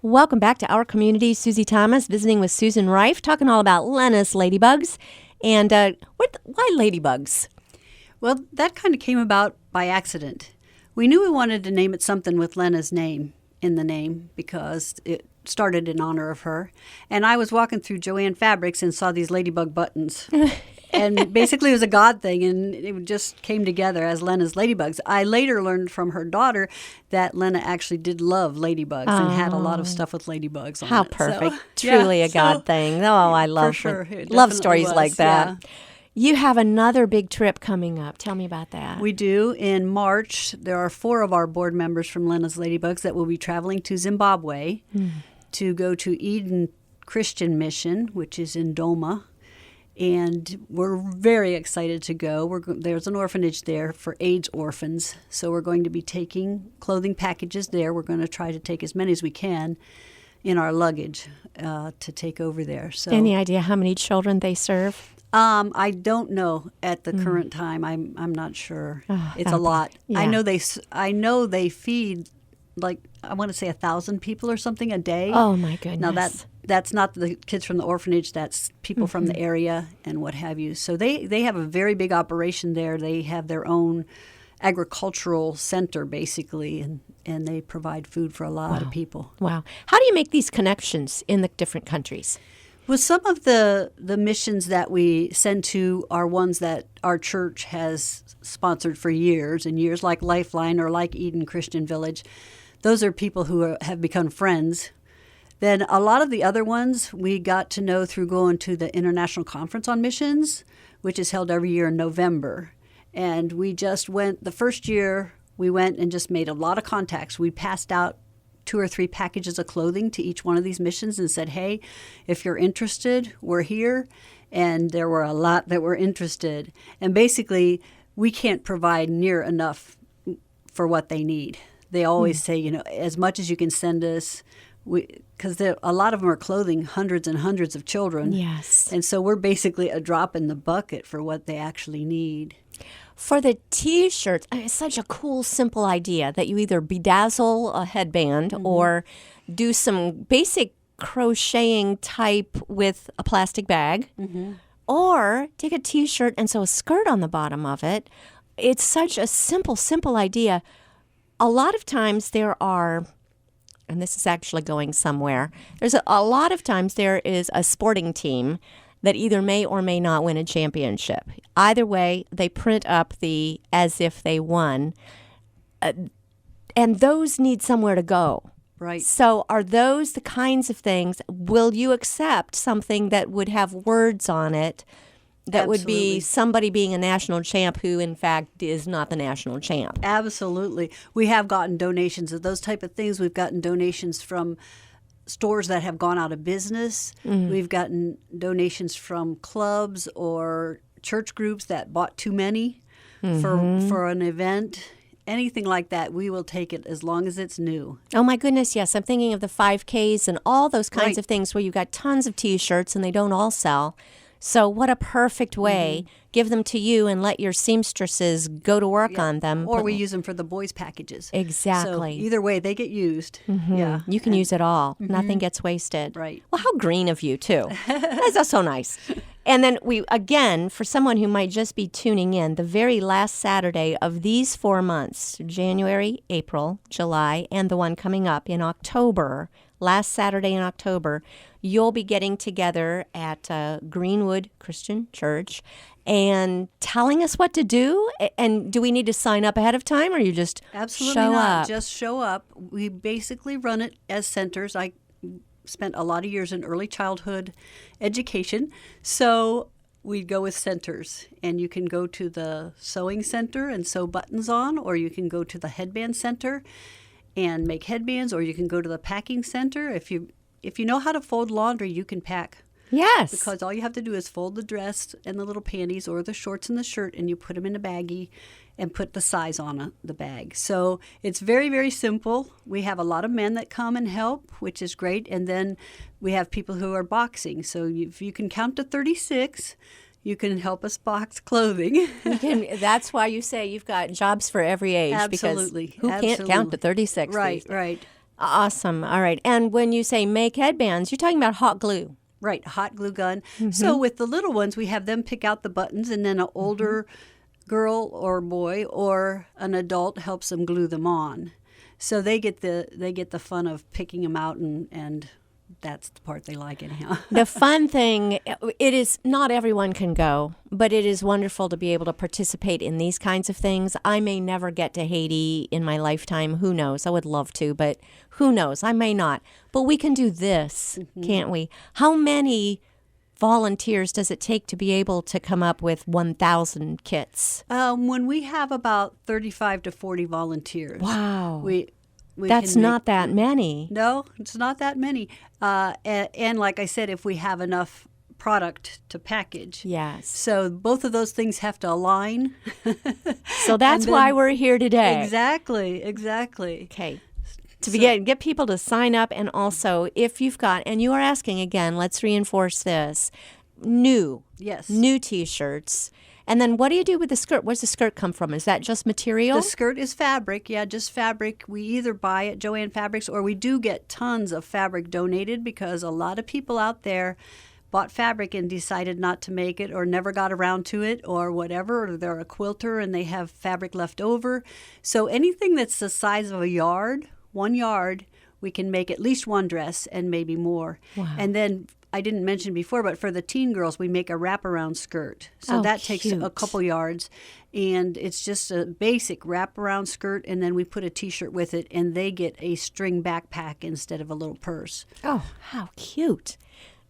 Welcome back to Our Community. Susie Thomas visiting with Susan Reif, talking all about Lenna's ladybugs. And why ladybugs? Well, that kind of came about by accident. We knew we wanted to name it something with Lenna's name in the name because it started in honor of her. And I was walking through Joann Fabrics and saw these ladybug buttons. And basically it was a God thing, and it just came together as Lenna's Ladybugs. I later learned from her daughter that Lenna actually did love ladybugs and had a lot of stuff with ladybugs on How it. perfect. So, Truly a God thing. Oh, I love sure. love stories Was, like that. yeah. You have another big trip coming up. Tell me about that. We do. In March, there are 4 of our board members from Lenna's Ladybugs that will be traveling to Zimbabwe to go to Eden Christian Mission, which is in Doma. And we're very excited to go. There's an orphanage there for AIDS orphans, so we're going to be taking clothing packages there. We're going to try to take as many as we can in our luggage to take over there. So, any idea how many children they serve? I don't know at the current time. I'm not sure. Oh, it's a lot. yeah. I know they feed like I want to say 1,000 people or something a day. Oh my goodness! Now that's not the kids from the orphanage. That's people from the area and what have you. So they have a very big operation there. They have their own agricultural center basically, and they provide food for a lot of people. Wow! How do you make these connections in the different countries? Well, some of the missions that we send to are ones that our church has sponsored for years and years, like Lifeline or like Eden Christian Village. Those are people who have become friends. Then a lot of the other ones we got to know through going to the International Conference on Missions, which is held every year in November. And we just went, the first year we went and just made a lot of contacts. We passed out 2 or 3 packages of clothing to each one of these missions and said, hey, if you're interested, we're here. And there were a lot that were interested. And basically, we can't provide near enough for what they need. They always say, as much as you can send us, because a lot of them are clothing hundreds and hundreds of children. Yes. And so we're basically a drop in the bucket for what they actually need. For the T-shirts, it's such a cool, simple idea that you either bedazzle a headband or do some basic crocheting type with a plastic bag, or take a T-shirt and sew a skirt on the bottom of it. It's such a simple idea. A lot of times there are, and this is actually going somewhere, a lot of times there is a sporting team that either may or may not win a championship. Either way, they print up the as if they won, and those need somewhere to go. Right. So are those the kinds of things, will you accept something that would have words on it that would be somebody being a national champ who, in fact, is not the national champ? Absolutely. We have gotten donations of those type of things. We've gotten donations from stores that have gone out of business. We've gotten donations from clubs or church groups that bought too many for an event. Anything like that, we will take it as long as it's new. Oh, my goodness, yes. I'm thinking of the 5Ks and all those kinds of things where you've got tons of T-shirts and they don't all sell. So what a perfect way. Give them to you and let your seamstresses go to work on them. Or we use them for the boys' packages. Exactly. So either way, they get used. Yeah. You can use it all. Nothing gets wasted. Right. Well, how green of you, too. That's so nice. And then we, again, for someone who might just be tuning in, the very last Saturday of these 4 months, January, April, July, and the one coming up in October, last Saturday in October, you'll be getting together at Greenwood Christian Church and telling us what to do. And do we need to sign up ahead of time, or you just Absolutely show not. up? Just show up. We basically run it as centers. I spent a lot of years in early childhood education, so we go with centers. And you can go to the sewing center and sew buttons on, or you can go to the headband center and make headbands, or you can go to the packing center. If you know how to fold laundry, you can pack. Yes. Because all you have to do is fold the dress and the little panties or the shorts and the shirt, and you put them in a baggie and put the size on the bag. So it's very, very simple. We have a lot of men that come and help, which is great. And then we have people who are boxing. So if you can count to 36, you can help us box clothing. That's why you say you've got jobs for every age. Absolutely. Because who can't count to 36? Right, right. Awesome. All right. And when you say make headbands, you're talking about hot glue. Right, a hot glue gun. So with the little ones, we have them pick out the buttons, and then an older girl or boy or an adult helps them glue them on. So they get the fun of picking them out, and that's the part they like anyhow. The fun thing, it is not everyone can go, but it is wonderful to be able to participate in these kinds of things. I may never get to Haiti in my lifetime. Who knows? I would love to, but who knows? I may not. But we can do this, can't we? How many volunteers does it take to be able to come up with 1,000 kits? When we have about 35 to 40 volunteers. Wow. We That's can not that many. No, it's not that many. And like I said, if we have enough product to package. Yes. So both of those things have to align. So that's why we're here today. Exactly. Okay. To begin, get people to sign up, and also if you've got, and you are asking again, let's reinforce this, new T-shirts. And then what do you do with the skirt? Where's the skirt come from? Is that just material? The skirt is fabric, just fabric. We either buy at Joann Fabrics, or we do get tons of fabric donated, because a lot of people out there bought fabric and decided not to make it, or never got around to it, or whatever, or they're a quilter and they have fabric left over. So anything that's the size of a yard, 1 yard, we can make at least one dress and maybe more. Wow. And then I didn't mention before, but for the teen girls, we make a wraparound skirt. So that takes a couple yards, and it's just a basic wraparound skirt, and then we put a T-shirt with it, and they get a string backpack instead of a little purse. Oh, how cute.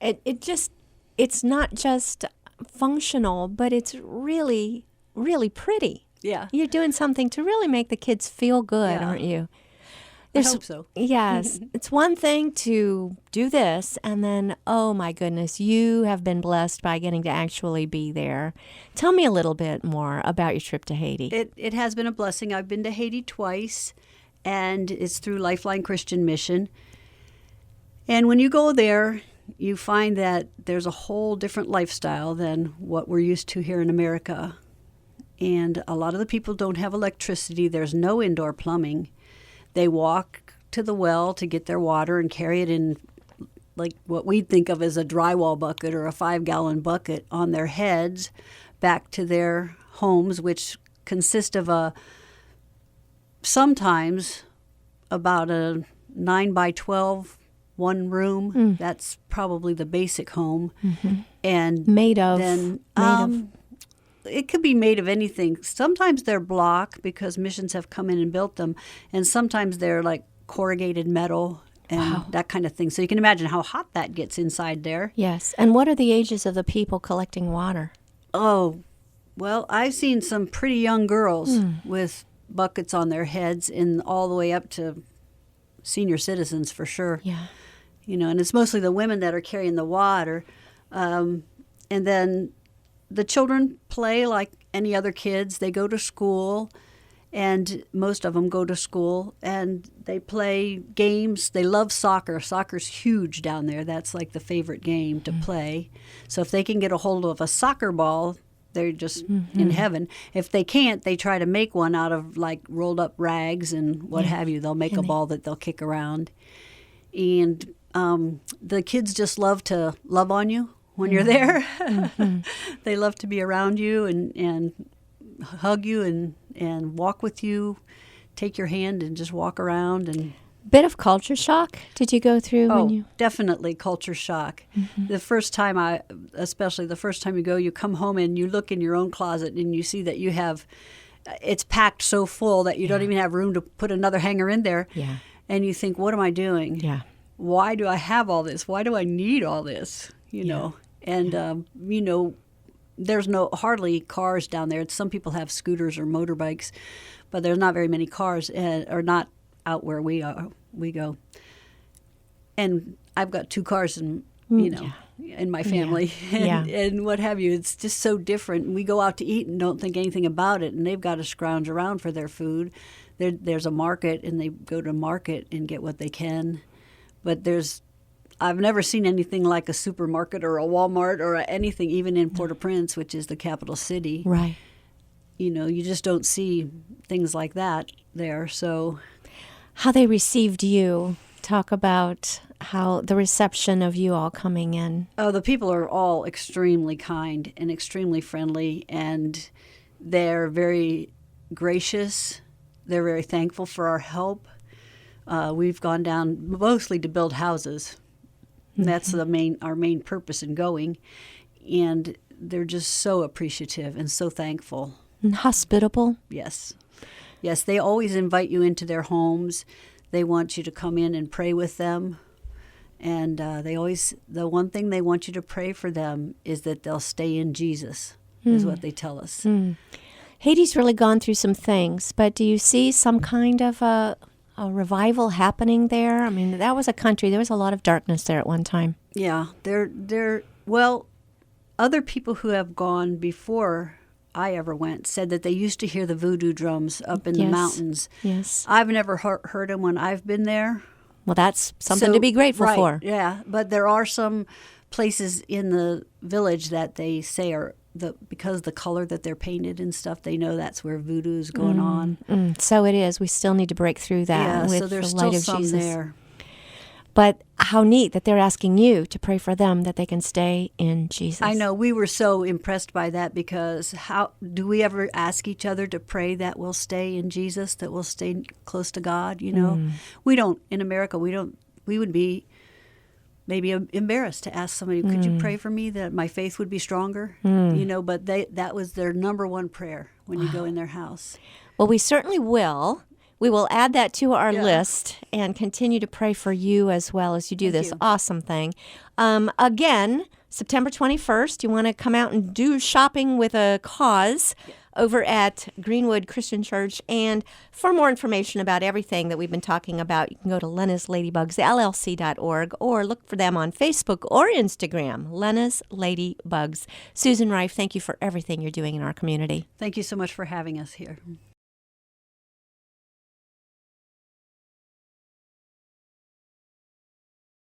It's not just functional, but it's really, really pretty. Yeah. You're doing something to really make the kids feel good, aren't you? I hope so. Yes. It's one thing to do this, and then, oh my goodness, you have been blessed by getting to actually be there. Tell me a little bit more about your trip to Haiti. It has been a blessing. I've been to Haiti twice, and it's through Lifeline Christian Mission. And when you go there, you find that there's a whole different lifestyle than what we're used to here in America. And a lot of the people don't have electricity. There's no indoor plumbing. They walk to the well to get their water and carry it in like what we'd think of as a drywall bucket or a 5-gallon bucket on their heads back to their homes, which consist of sometimes about a 9 by 12 one room. That's probably the basic home. And Made of? It could be made of anything. Sometimes they're block because missions have come in and built them, and sometimes they're like corrugated metal and that kind of thing. So you can imagine how hot that gets inside there. Yes. And what are the ages of the people collecting water? Oh, well, I've seen some pretty young girls with buckets on their heads, and all the way up to senior citizens for sure. Yeah. And it's mostly the women that are carrying the water. And then the children play like any other kids. They go to school, and most of them go to school, and they play games. They love soccer. Soccer's huge down there. That's like the favorite game to play. So if they can get a hold of a soccer ball, they're just in heaven. If they can't, they try to make one out of like rolled up rags and what have you. They'll make a ball that they'll kick around. And the kids just love to love on you when you're there. They love to be around you and hug you and walk with you, take your hand and just walk around. And Bit of culture shock did you go through when you? Definitely culture shock. The first time especially the first time you go, you come home and you look in your own closet and you see that it's packed so full that you don't even have room to put another hanger in there. Yeah. And you think, what am I doing? Yeah. Why do I have all this? Why do I need all this? You know? And, there's hardly cars down there. Some people have scooters or motorbikes, but there's not very many cars, or not out where we go. And I've got 2 cars in my family and what have you. It's just so different. We go out to eat and don't think anything about it, and they've got to scrounge around for their food. There's a market, and they go to market and get what they can. But I've never seen anything like a supermarket or a Walmart or anything, even in Port-au-Prince, which is the capital city. Right. You just don't see things like that there. So how they received you. Talk about how the reception of you all coming in. Oh, the people are all extremely kind and extremely friendly, and they're very gracious. They're very thankful for our help. We've gone down mostly to build houses. That's our main purpose in going, and they're just so appreciative and so thankful. And hospitable. Yes. Yes, they always invite you into their homes. They want you to come in and pray with them. And the one thing they want you to pray for them is that they'll stay in Jesus, is what they tell us. Haiti's really gone through some things, but do you see some kind of a revival happening there? I mean, that was a country, there was a lot of darkness there at one time. Yeah, well, other people who have gone before I ever went said that they used to hear the voodoo drums up in the mountains. Yes. I've never heard them when I've been there. Well, that's something to be grateful for. Yeah, but there are some places in the village that they say are because the color that they're painted and stuff, they know that's where voodoo is going on. So it is. We still need to break through that with so there's the light still of some Jesus. there. But how neat that they're asking you to pray for them that they can stay in Jesus. I know. We were so impressed by that, because how do we ever ask each other to pray that we'll stay in Jesus, that we'll stay close to God, you know? We don't, in America, we would be maybe embarrassed to ask somebody, could you pray for me that my faith would be stronger? You know, but that was their number one prayer when you go in their house. Well, we certainly will. We will add that to our list and continue to pray for you as well as you do this awesome thing. Again, September 21st, you want to come out and do shopping with a cause over at Greenwood Christian Church. And for more information about everything that we've been talking about, you can go to lenasladybugssllc.org or look for them on Facebook or Instagram, Lena's Ladybugs. Susan Reif, thank you for everything you're doing in our community. Thank you so much for having us here.